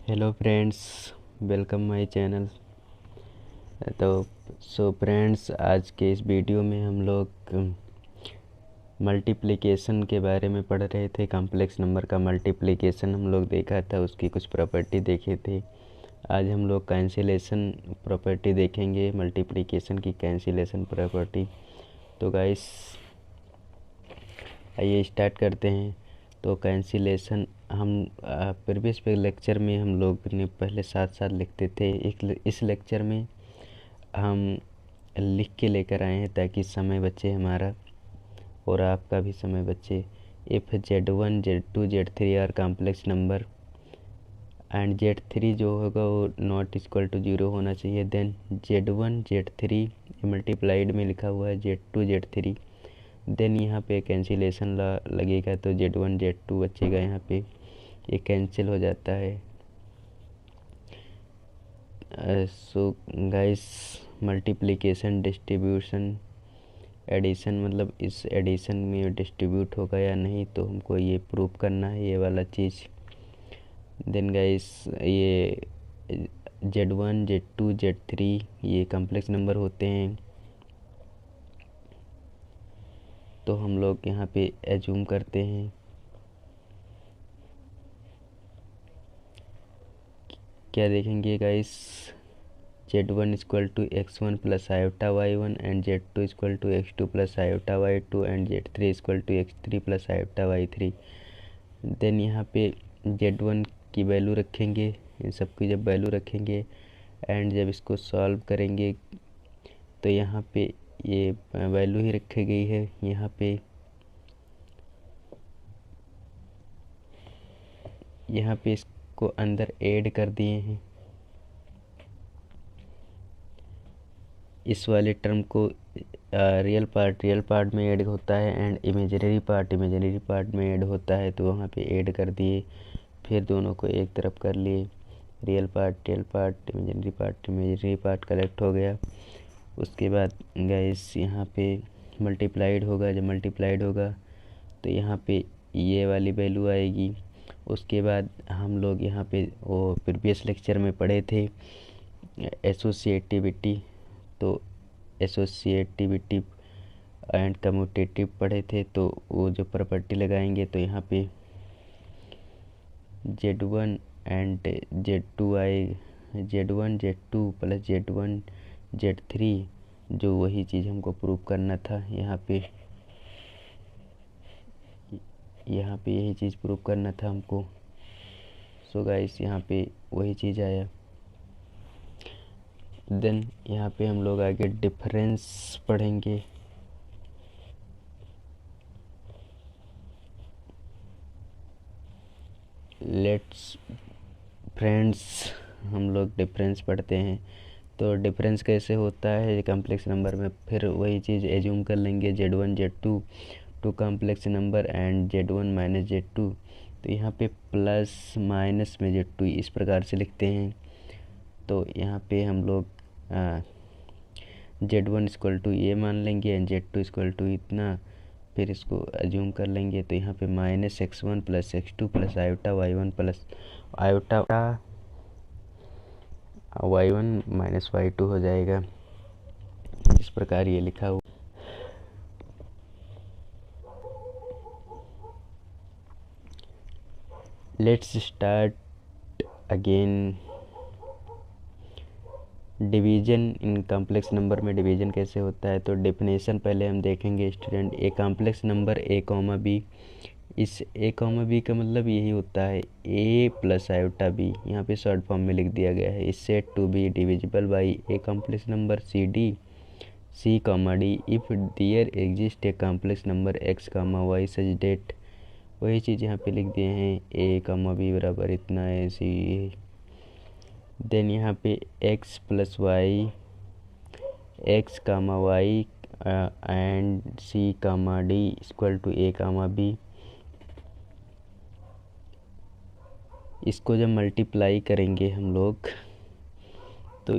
Hello friends, welcome my channel. तो friends, आज के इस वीडियो में हम लोग मल्टीप्लिकेशन के बारे में पढ़ रहे थे। कॉम्प्लेक्स नंबर का मल्टीप्लिकेशन हम लोग देखा था, उसकी कुछ प्रॉपर्टी देखे थे। आज हम लोग कैंसिलेशन प्रॉपर्टी देखेंगे, मल्टीप्लिकेशन की कैंसिलेशन प्रॉपर्टी। तो गाइस आइए स्टार्ट करते हैं। तो कैंसिलेशन हम प्रीवियस लेक्चर में हम लोग ने पहले साथ साथ लिखते थे। इस लेक्चर में हम लिख के लेकर आए हैं ताकि समय बचे हमारा और आपका भी समय बचे। If Z1 Z2 Z3 are complex number and Z3 जो होगा वो नॉट इक्वल टू 0 होना चाहिए, देन Z1 Z3 मल्टीप्लाइड में लिखा हुआ है Z2 Z3, देन यहाँ पे कैंसिलेशन लगेगा तो Z1 Z2 बचेगा। यहाँ पे ये कैंसिल हो जाता है। So guys, multiplication, distribution, addition, मतलब इस एडिशन में डिस्ट्रीब्यूट होगा या नहीं, तो हमको ये प्रूव करना है, ये वाला चीज़। देन गाइस, ये Z1 Z2 Z3 ये कॉम्प्लेक्स नंबर होते हैं। तो हम लोग यहाँ पे एज्यूम करते हैं। क्या देखेंगे guys, Z1 equal to x1 plus iota y1 and Z2 equal to x2 plus iota y2 and Z3 equal to x3 plus iota y3। Then यहाँ पे Z1 की वैल्यू रखेंगे, इन सब की जब वैल्यू रखेंगे एंड जब इसको सॉल्व करेंगे तो यहाँ पे ये वैल्यू ही रखी गई है। यहाँ पे इसको अंदर ऐड कर दिए हैं। इस वाले टर्म को रियल पार्ट में ऐड होता है एंड इमेजिनरी पार्ट में ऐड होता है, तो वहाँ पे ऐड कर दिए। फिर दोनों को एक तरफ कर लिए, real part, imaginary part collect हो गया। उसके बाद गाइस यहाँ पे मल्टीप्लाइड होगा। जब मल्टीप्लाइड होगा तो यहाँ पे ये वाली वैल्यू आएगी। उसके बाद हम लोग यहाँ पे वो प्रीवियस लेक्चर में पढ़े थे एसोसिएटिविटी, तो एसोसिएटिविटी एंड कम्यूटेटिव पढ़े थे। तो वो जो प्रॉपर्टी लगाएंगे तो यहाँ पे Z1 एंड Z2 आए, Z1 Z2 plus Z1 Z3, जो वही चीज़ हमको प्रूव करना था। यहाँ पे यही चीज़ प्रूव करना था हमको। सो गाइस, यहाँ पे वही चीज़ आया। देन यहाँ पे हम लोग आगे डिफरेंस पढ़ेंगे। लेट्स फ्रेंड्स, हम लोग डिफरेंस पढ़ते हैं। तो डिफरेंस कैसे होता है कॉम्प्लेक्स नंबर में, फिर वही चीज़ एज्यूम कर लेंगे। Z1 Z2 two complex number and Z1 minus Z2, तो यहाँ पे प्लस माइनस में Z2 इस प्रकार से लिखते हैं। तो यहाँ पे हम लोग Z1 इक्वल टू ये मान लेंगे एंड Z2 इक्वल टू इतना, फिर इसको एज्यूम कर लेंगे। तो यहाँ पे minus x1 plus x2 plus iota y1 plus iota y1 minus y2 हो जाएगा। इस प्रकार ये लिखा हुआ। Let's start again. Division in complex number में डिवीजन कैसे होता है, तो डेफिनेशन पहले हम देखेंगे student. A complex number A, B, इस A, B का मतलब यही होता है A प्लस आयोटा B, यहाँ पे शॉर्ट फॉर्म में लिख दिया गया है। इस set to be divisible by a complex number C, D if there exist a complex number X, Y such that, वही चीज़ यहाँ पे लिख दिए हैं। A, B बराबर इतना है C। देन यहाँ पे x plus y, x comma y and C comma D equal to A comma B। इसको जब मल्टीप्लाई करेंगे हम लोग, तो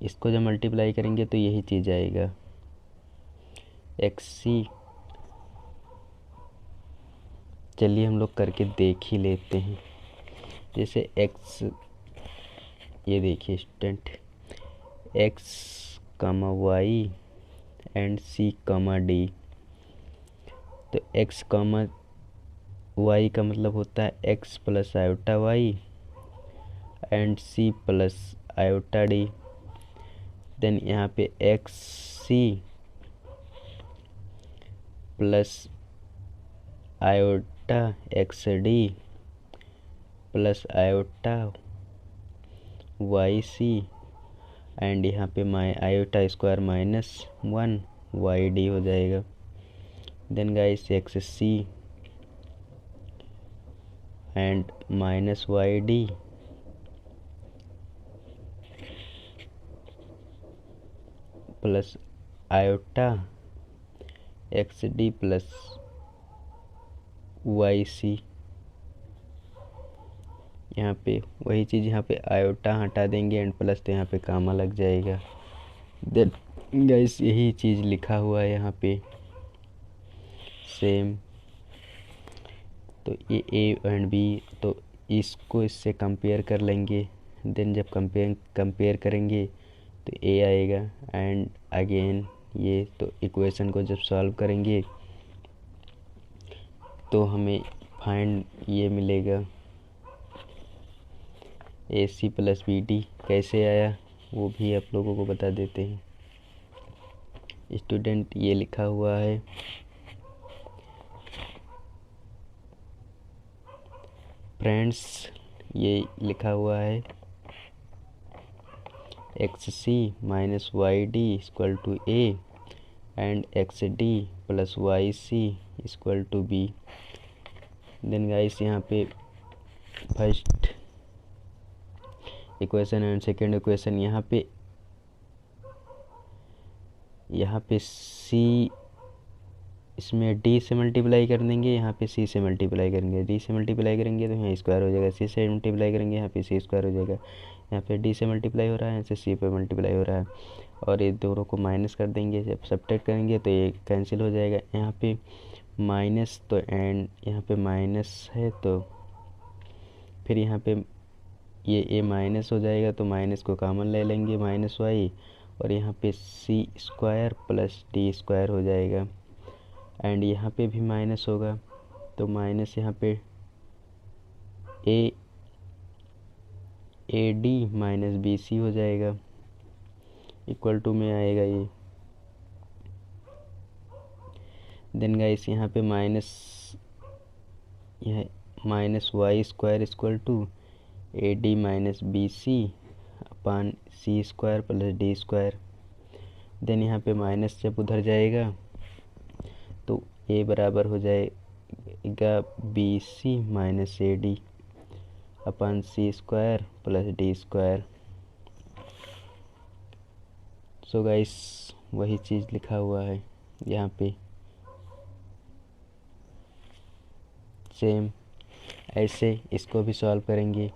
इसको जब मल्टीप्लाई करेंगे तो यही चीज़ आएगा XC। चलिए हम लोग करके देख ही लेते हैं। जैसे x ये देखिए student, x, y and c, d। तो x, y का मतलब होता है x plus iota y and c plus iota d। Then यहाँ पे x c plus iota x d plus iota y c and यहाँ पे iota square minus 1 y d हो जाएगा। Then guys x c and minus y d plus iota x d plus y c. यहाँ पे वही चीज़, यहाँ पे आयोटा हटा देंगे एंड प्लस, तो यहाँ पे कामा लग जाएगा। देन गाइस यही चीज़ लिखा हुआ है यहाँ पे सेम। तो ये ए एंड बी, तो इसको इससे कंपेयर कर लेंगे। देन जब कंपेयर करेंगे तो ए आएगा एंड अगेन ये, तो इक्वेशन को जब सॉल्व करेंगे तो हमें फाइंड ये मिलेगा ए सी प्लस बी डी। कैसे आया वो भी आप लोगों को बता देते हैं स्टूडेंट। ये लिखा हुआ है फ्रेंड्स, ये लिखा हुआ है x c minus y d equal to a and x d plus y c equal to b. Then guys यहाँ पे first equation and second equation, यहाँ पे सी, इसमें डी से मल्टीप्लाई कर देंगे, यहाँ पे सी से मल्टीप्लाई करेंगे। डी से मल्टीप्लाई करेंगे तो यहाँ स्क्वायर हो जाएगा, सी से मल्टीप्लाई करेंगे यहाँ पे सी स्क्वायर हो जाएगा। यहाँ पे डी से मल्टीप्लाई हो रहा है, यहाँ से सी पे मल्टीप्लाई हो रहा है, और ये दोनों को माइनस कर देंगे। जब सब्ट्रैक्ट करेंगे तो ये कैंसिल हो जाएगा। यहाँ पे माइनस, तो एंड यहाँ पे माइनस है तो फिर यहाँ पे ये माइनस हो जाएगा, तो माइनस को कॉमन ले लेंगे, माइनस वाई, और यहाँ पे सी स्क्वायर प्लस डी स्क्वायर हो जाएगा एंड यहाँ पे भी माइनस होगा, तो माइनस यहाँ पे a d minus b c हो जाएगा, इक्वल टू में आएगा ये। देन गाइस यहाँ पे minus y square equal to a d minus b c upon c square plus d square. Then यहाँ पे माइनस जब उधर जाएगा तो ए बराबर हो जाएगा b c minus a d upon c square plus d square. So guys वही चीज़ लिखा हुआ है यहाँ पे सेम। ऐसे इसको भी सॉल्व करेंगे।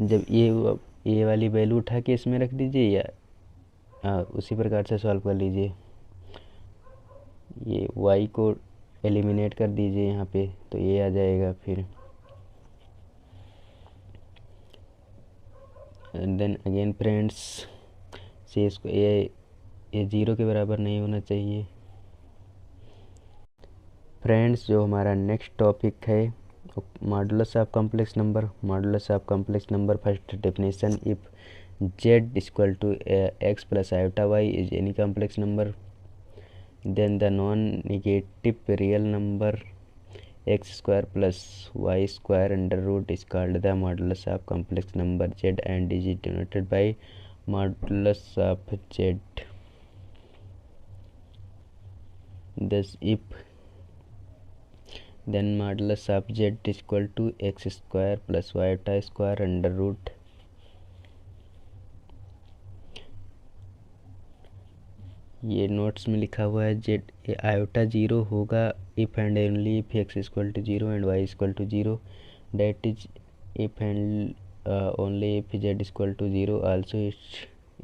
जब ये वाली वैल्यू उठा के इसमें रख दीजिए, या उसी प्रकार से सॉल्व कर लीजिए। ये y को एलिमिनेट कर दीजिए यहाँ पे, तो ये आ जाएगा फिर। देन अगेन फ्रेंड्स, से इसको ये जीरो के बराबर नहीं होना चाहिए। फ्रेंड्स जो हमारा नेक्स्ट टॉपिक है modulus of complex number. Modulus of complex number, first definition, if z equal to x plus iota y is any complex number, then the non-negative real number x square plus y square under root is called the modulus of complex number z and is denoted by modulus of z. Thus if then modulus of z is equal to x square plus y square under root ये notes में लिखा हुआ है z iota zero होगा if and only if x equal to zero and y equal to zero, that is if and only if z equal to zero. Also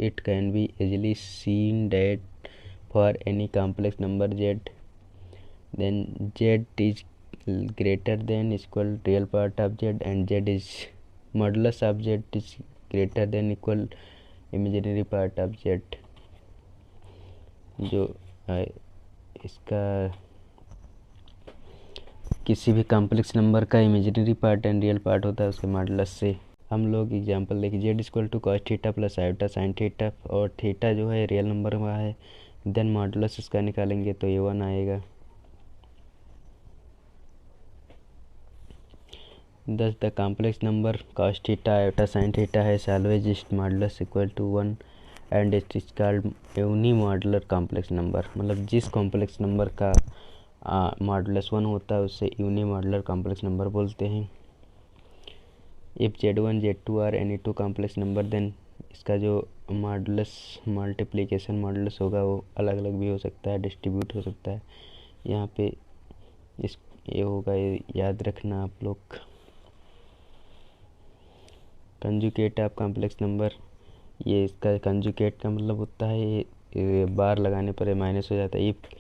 it can be easily seen that for any complex number z, then z is greater than equal real part of z and z is modulus of z is greater than equal imaginary part of z. जो इसका किसी भी complex number का imaginary part and real part होता है उसके modulus से। हम लोग एग्जांपल देखिए, z equal to cos theta plus iota sine theta, और थीटा जो है रियल नंबर में है, देन मॉडुलस इसका निकालेंगे तो ये 1 आएगा। दस the complex number cos theta iota sine theta है always is modulus equal to 1 and it is called unimodular complex number. मतलब जिस कॉम्प्लेक्स नंबर का मॉडुलस 1 होता है उससे यूनी मॉडुलर कॉम्प्लेक्स नंबर बोलते हैं। If Z1 Z2 are any two complex number then इसका जो मॉडुलस मल्टीप्लिकेशन मॉडुलस होगा वो अलग अलग भी हो सकता है, डिस्ट्रीब्यूट हो सकता है। यहाँ पे इस ये होगा, ये याद रखना आप लोग। कंजुगेट ऑफ कॉम्प्लेक्स नंबर, ये इसका कंजुगेट का मतलब होता है ये बार लगाने पर माइनस हो जाता है। If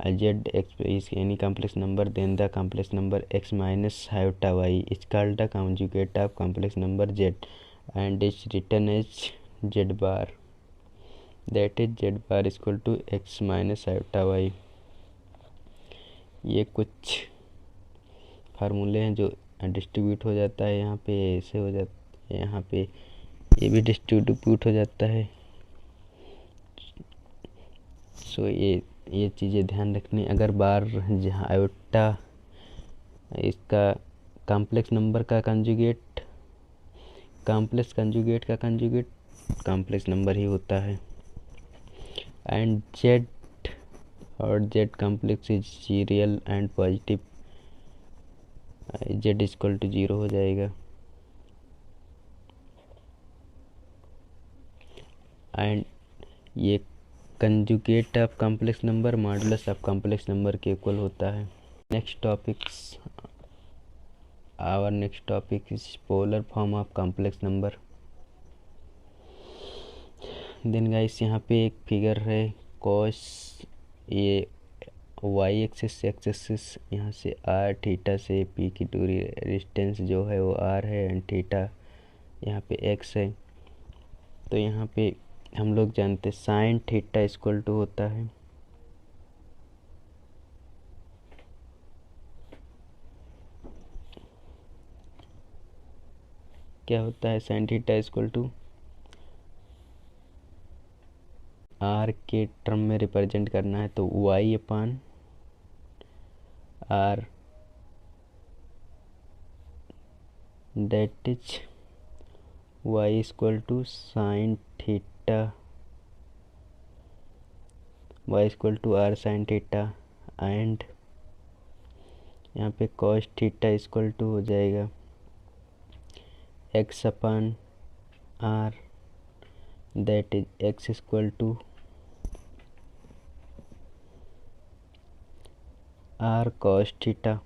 Z X is any complex number then the complex number X minus iota Y is called the conjugate of complex number Z and is written as Z bar, that is Z bar equal to X minus iota Y. ये कुछ फार्मूले हैं जो distribute हो जाता है, यहाँ पे ऐसे हो जाता है, यहाँ पे ये भी डिस्ट्रीब्यूट हो जाता है। सो ये चीज़ें ध्यान रखनी। अगर बार जहाँ आयोटा इसका कॉम्प्लेक्स नंबर का कंजुगेट, कॉम्प्लेक्स कंजुगेट का कंजुगेट कॉम्प्लेक्स नंबर ही होता है। एंड जेड और Z complex is real and positive, Z equal to 0 हो जाएगा। एंड ये conjugate of complex number modulus of complex number के इक्वल होता है। Next topics, our next topic is polar form of complex number. Then guys यहाँ पे एक figure है कॉस, ये वाई एक्सिस एक्सिस यहाँ से आर थीटा से पी की दूरी डिस्टेंस जो है वो आर है एंड थीटा यहाँ पे एक्स है। तो यहाँ पे हम लोग जानते साइन थीटा इक्वल टू होता है क्या होता है, sine theta equal to R के टर्म में रिप्रेजेंट करना है तो Y upon R, that is Y equal to sine theta, Y equal to R sine theta and यहाँ पे कॉस थीटा इक्वल टू हो जाएगा X upon R, that is X equal to R cos theta.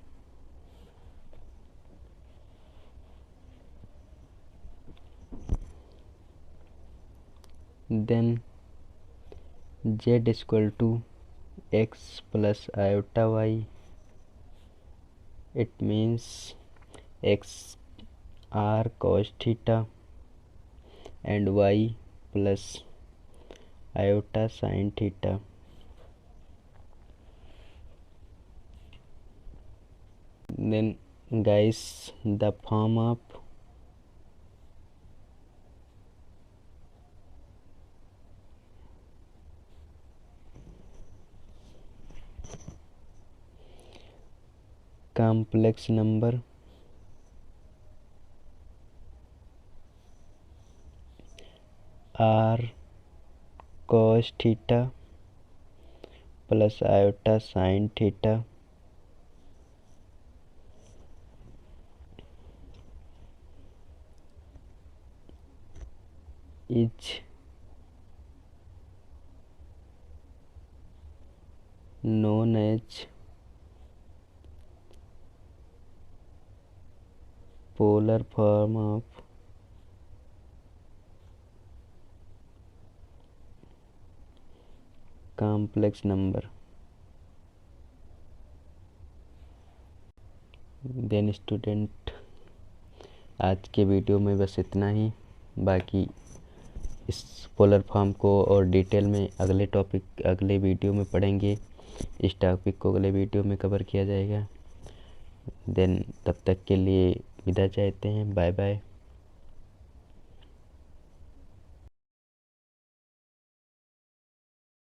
Then Z equal to X plus iota Y, it means X R cos theta and Y plus iota sine theta. Then guys, the form of complex number r cos theta plus iota sin theta is known as polar form of complex number. Then student, आज के video में बस इतना ही। बाकी इस polar form को और detail में अगले वीडियो में पढ़ेंगे। इस टॉपिक को अगले वीडियो में कवर किया जाएगा। देन तब तक के लिए विदा चाहते हैं। Bye bye.